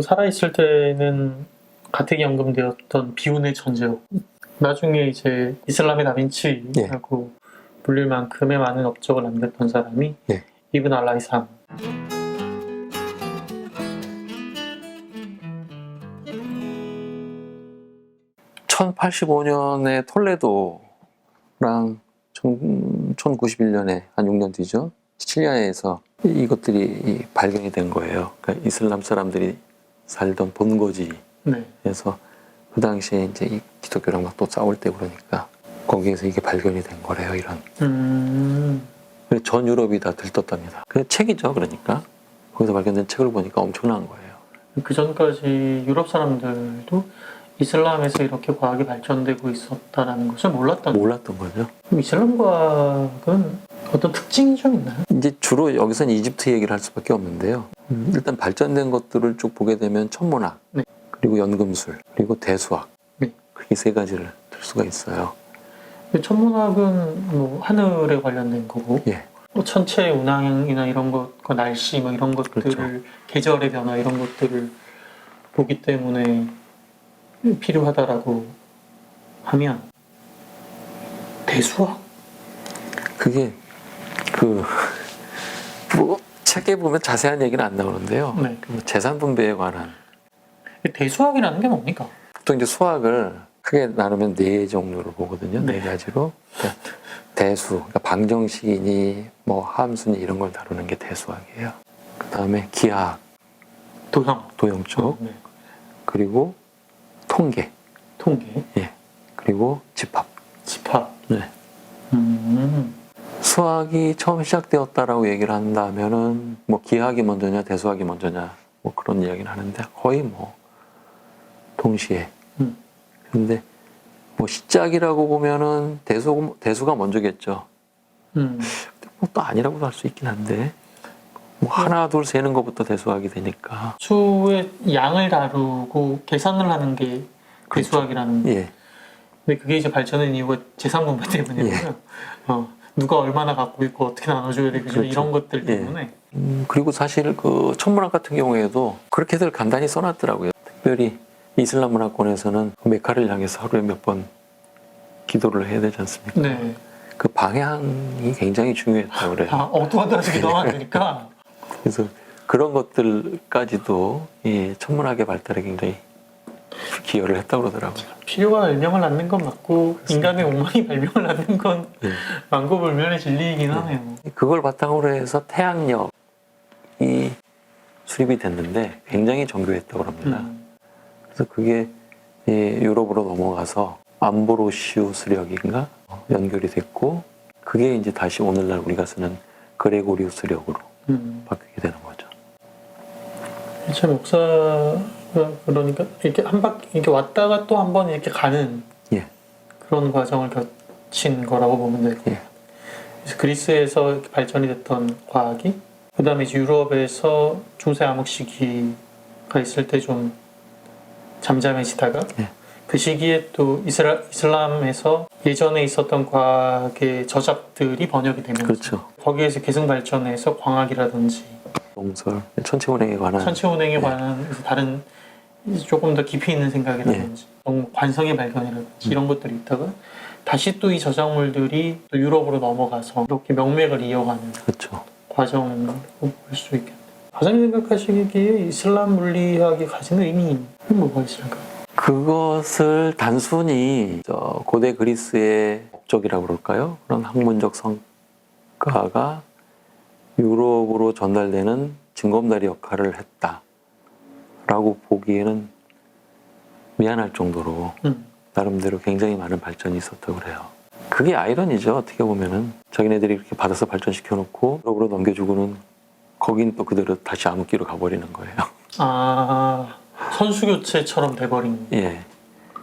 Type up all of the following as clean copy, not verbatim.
살아있을 때는 가택이 연금되었던 비운의 존재였고, 나중에 이제 이슬람의 다빈치라고 불릴 만큼의 많은 업적을 남겼던 사람이 이브н 알라이삼. 1085년에 톨레도랑 1091년에 한 6년 뒤죠. 시리아에서 이것들이 발견이 된 거예요. 그러니까 이슬람 사람들이 살던 본거지에서 그 당시에 이제 이 기독교랑 막 또 싸울 때 그러니까 거기에서 이게 발견이 된 거래요. 이런. 그래서 전 유럽이 다 들떴답니다. 그 책이죠. 그러니까 거기서 발견된 책을 보니까 엄청난 거예요. 그 전까지 유럽 사람들도 이슬람에서 이렇게 과학이 발전되고 있었다는 것을 몰랐던 거죠. 그럼 이슬람 과학은 어떤 특징이 좀 있나요? 이제 주로 여기서는 이집트 얘기를 할 수밖에 없는데요. 일단 발전된 것들을 쭉 보게 되면 천문학, 그리고 연금술, 그리고 대수학, 그게 세 가지를 들 수가 있어요. 천문학은 뭐 하늘에 관련된 거고, 뭐 천체의 운항이나 이런 것, 날씨 뭐 이런 것들을 계절의 변화 이런 것들을 보기 때문에 필요하다라고 하면 대수학? 그게 뭐 책에 보면 자세한 얘기는 안 나오는데요. 재산 분배에 관한. 대수학이라는 게 뭡니까? 보통 이제 수학을 크게 나누면 네 종류로 보거든요. 네 가지로. 그러니까 대수, 그러니까 방정식이니 뭐 함수니 이런 걸 다루는 게 대수학이에요. 그 다음에 기하학, 도형 쪽, 그리고 통계, 그리고 집합. 수학이 처음 시작되었다라고 얘기를 한다면은 뭐 기하학이 먼저냐 대수학이 먼저냐 뭐 그런 이야기는 하는데 거의 뭐 동시에. 그런데 뭐 시작이라고 보면은 대수가 먼저겠죠. 뭐 또 아니라고도 할 수 있긴 한데 뭐 하나 둘 세는 것부터 대수학이 되니까. 수의 양을 다루고 계산을 하는 게 대수학이라는. 근데 그게 이제 발전한 이유가 재산 분배 때문이고요. 누가 얼마나 갖고 있고 어떻게 나눠줘야 되고 이런 것들 때문에. 그리고 사실 그 천문학 같은 경우에도 그렇게들 간단히 써놨더라고요. 특별히 이슬람 문화권에서는 메카를 향해서 하루에 몇 번 기도를 해야 되지 않습니까? 그 방향이 굉장히 중요했다고 그래요. 어두워져서 기도하면 안 되니까. 그래서 그런 것들까지도 천문학의 발달에 굉장히 기여를 했다고 그러더라고요. 필요가 발명을 낳는 건 맞고 인간의 욕망이 발명을 낳는 건 만고불변의 진리이긴 하네요. 그걸 바탕으로 해서 태양력이 수립이 됐는데 굉장히 정교했다고 합니다. 그래서 그게 유럽으로 넘어가서 암브로시우스력인가 연결이 됐고 그게 이제 다시 오늘날 우리가 쓰는 그레고리우스력으로 바뀌게 되는 거죠. 참 역사가 그러니까 이렇게 한 바퀴 이렇게 왔다가 또 한 번 이렇게 가는 그런 과정을 거친 거라고 보면 되고 그래서 그리스에서 이렇게 발전이 됐던 과학이 그 다음에 이제 유럽에서 중세 암흑 시기가 있을 때 좀 잠잠해지다가 그 시기에 또 이슬람에서 예전에 있었던 과학의 저작들이 번역이 되면서 거기에서 계승 발전해서 광학이라든지 동설, 천체운행에 관한 다른 조금 더 깊이 있는 생각이라든지 관성의 발견이라든지 이런 것들이 있다가 다시 또 이 저작물들이 또 유럽으로 넘어가서 이렇게 명맥을 이어가는 과정을 볼 수 있겠네요. 과장님 생각하시기에 이슬람 물리학이 가지는 의미는 뭐가 있을까요? 그것을 단순히 고대 그리스의 업적이라고 그럴까요? 그런 학문적 성과가 유럽으로 전달되는 징검다리 역할을 했다라고 보기에는 미안할 정도로 나름대로 굉장히 많은 발전이 있었다고 그래요. 그게 아이러니죠. 어떻게 보면은 자기네들이 이렇게 받아서 발전시켜 놓고 유럽으로 넘겨주고는 거긴 또 그대로 다시 암흑기로 가버리는 거예요. 선수교체처럼 돼버린.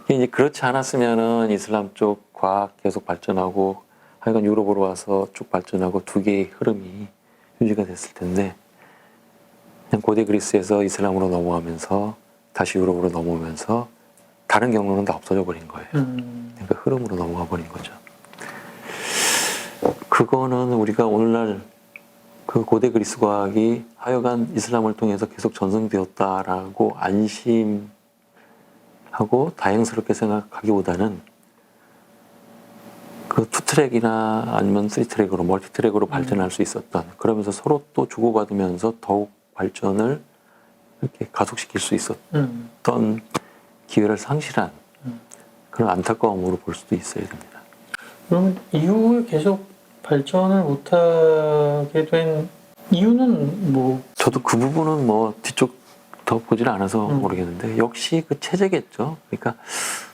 이제 그렇지 않았으면은 이슬람 쪽 과학 계속 발전하고 하여간 유럽으로 와서 쭉 발전하고 두 개의 흐름이 유지가 됐을 텐데 그냥 고대 그리스에서 이슬람으로 넘어가면서 다시 유럽으로 넘어오면서 다른 경로는 다 없어져 버린 거예요. 그러니까 흐름으로 넘어가 버린 거죠. 그거는 우리가 오늘날 그 고대 그리스 과학이 하여간 이슬람을 통해서 계속 전승되었다라고 안심하고 다행스럽게 생각하기보다는 그 투트랙이나 아니면 쓰리트랙으로 멀티트랙으로 발전할 수 있었던, 그러면서 서로 또 주고받으면서 더욱 발전을 이렇게 가속시킬 수 있었던 기회를 상실한 그런 안타까움으로 볼 수도 있어야 됩니다. 그럼 이후에 계속 발전을 못하게 된 이유는 뭐? 저도 그 부분은 뭐 뒤쪽 더 보질 않아서 모르겠는데 역시 그 체제겠죠. 그러니까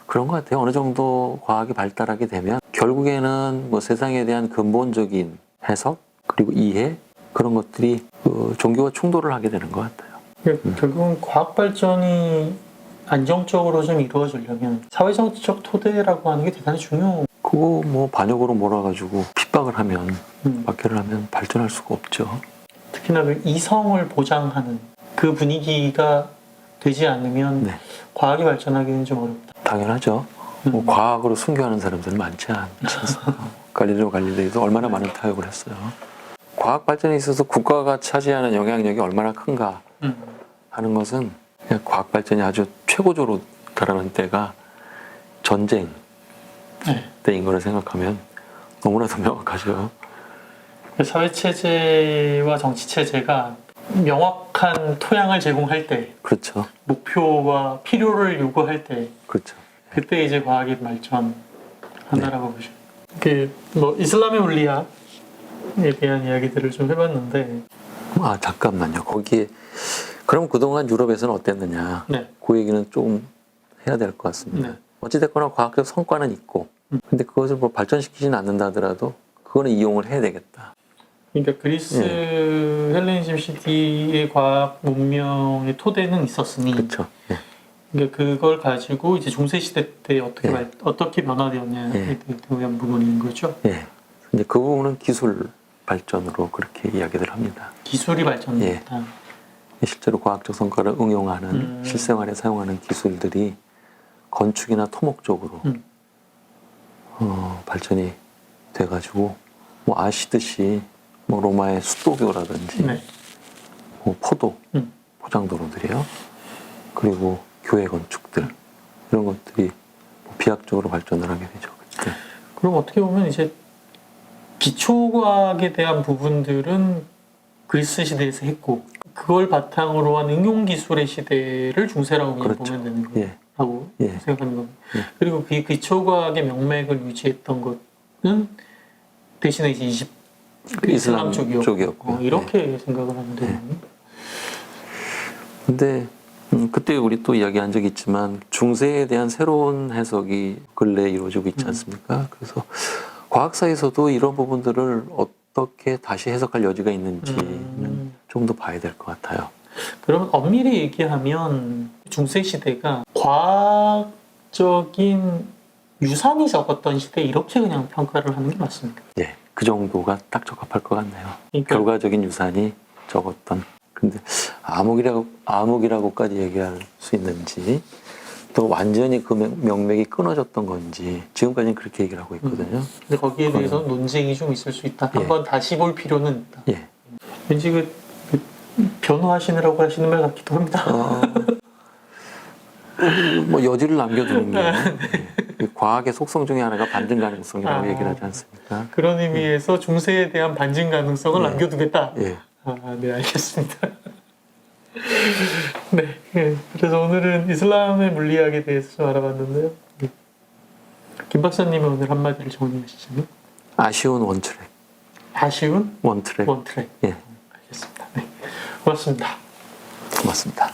그런 것 같아요. 어느 정도 과학이 발달하게 되면 결국에는 뭐 세상에 대한 근본적인 해석 그리고 이해 그런 것들이 그 종교와 충돌을 하게 되는 것 같아요. 결국은 과학 발전이 안정적으로 좀 이루어지려면 사회정치적 토대라고 하는 게 대단히 중요해요. 그거 뭐 반역으로 몰아가지고 핍박을 하면 박해를 하면 발전할 수가 없죠. 특히나 그 이성을 보장하는 그 분위기가 되지 않으면 네. 과학이 발전하기는 좀 어렵다. 당연하죠. 뭐 과학으로 순교하는 사람들은 많지 않습니까? 갈릴레오 갈릴레이도 얼마나 많은 타협을 했어요. 과학 발전에 있어서 국가가 차지하는 영향력이 얼마나 큰가 하는 것은 그냥 과학 발전이 아주 최고조로 달하는 때가 전쟁 때인 거를 생각하면 너무나도 명확하죠. 사회체제와 정치체제가 명확한 토양을 제공할 때, 그렇죠. 목표와 필요를 요구할 때, 그렇죠. 그때 이제 과학이 발전한다라고 보죠. 뭐 이슬람의 물리학에 대한 이야기들을 좀 해봤는데, 아 잠깐만요. 거기에 그럼 그동안 유럽에서는 어땠느냐? 네. 그 얘기는 좀 해야 될 것 같습니다. 네. 어찌됐거나 과학적 성과는 있고, 근데 그것을 뭐 발전시키지는 않는다 하더라도 그거는 이용을 해야 되겠다. 그러니까 그리스 헬레니즘 시티의 과학 문명의 토대는 있었으니, 그렇죠. 예. 그러니까 그걸 가지고 이제 중세 시대 때 어떻게 어떻게 변화되었냐에 대한 부분인 거죠. 예. 근데 그 부분은 기술 발전으로 그렇게 이야기를 합니다. 기술이 발전됐다. 실제로 과학적 성과를 응용하는 실생활에 사용하는 기술들이 건축이나 토목 쪽으로 발전이 돼가지고 뭐 아시듯이 뭐 로마의 수도교라든지 뭐 포도, 포장도로들이요. 그리고 교회 건축들 이런 것들이 뭐 비약적으로 발전을 하게 되죠. 그때. 그럼 어떻게 보면 이제 기초과학에 대한 부분들은 그리스 시대에서 했고 그걸 바탕으로 한 응용기술의 시대를 중세라고 그냥 보면 되는 거라고 생각하는 겁니다. 그리고 그 기초과학의 명맥을 유지했던 것은 대신에 이제 이슬람 쪽이었고 이렇게 생각을 하면 되는 거예요. 근데 그때 우리 또 이야기한 적이 있지만 중세에 대한 새로운 해석이 근래에 이루어지고 있지 않습니까? 그래서 과학사에서도 이런 부분들을 어떻게 다시 해석할 여지가 있는지는 좀 더 봐야 될 것 같아요. 그러면 엄밀히 얘기하면 중세 시대가 과학적인 유산이 적었던 시대 이렇게 그냥 평가를 하는 게 맞습니까? 예, 그 정도가 딱 적합할 것 같네요. 그러니까 결과적인 유산이 적었던. 근데 암흑이라고까지 얘기할 수 있는지 또 완전히 그 명맥이 끊어졌던 건지 지금까지는 그렇게 얘기를 하고 있거든요. 근데 거기에 대해서 논쟁이 좀 있을 수 있다. 한번 다시 볼 필요는 있다. 왠지 그 변호하시느라고 하시는 말 같기도 합니다. 뭐 여지를 남겨두는 게 과학의 속성 중에 하나가 반증 가능성이라고 얘기를 하지 않습니까? 그런 의미에서 중세에 대한 반증 가능성을 남겨두겠다. 네, 알겠습니다. 네, 그래서 오늘은 이슬람의 물리학에 대해서 좀 알아봤는데요. 김 박사님은 오늘 한마디를 정리하시자면? 아쉬운 원트랙. 아쉬운? 원트랙. 원트랙. 알겠습니다. 네, 고맙습니다. 고맙습니다.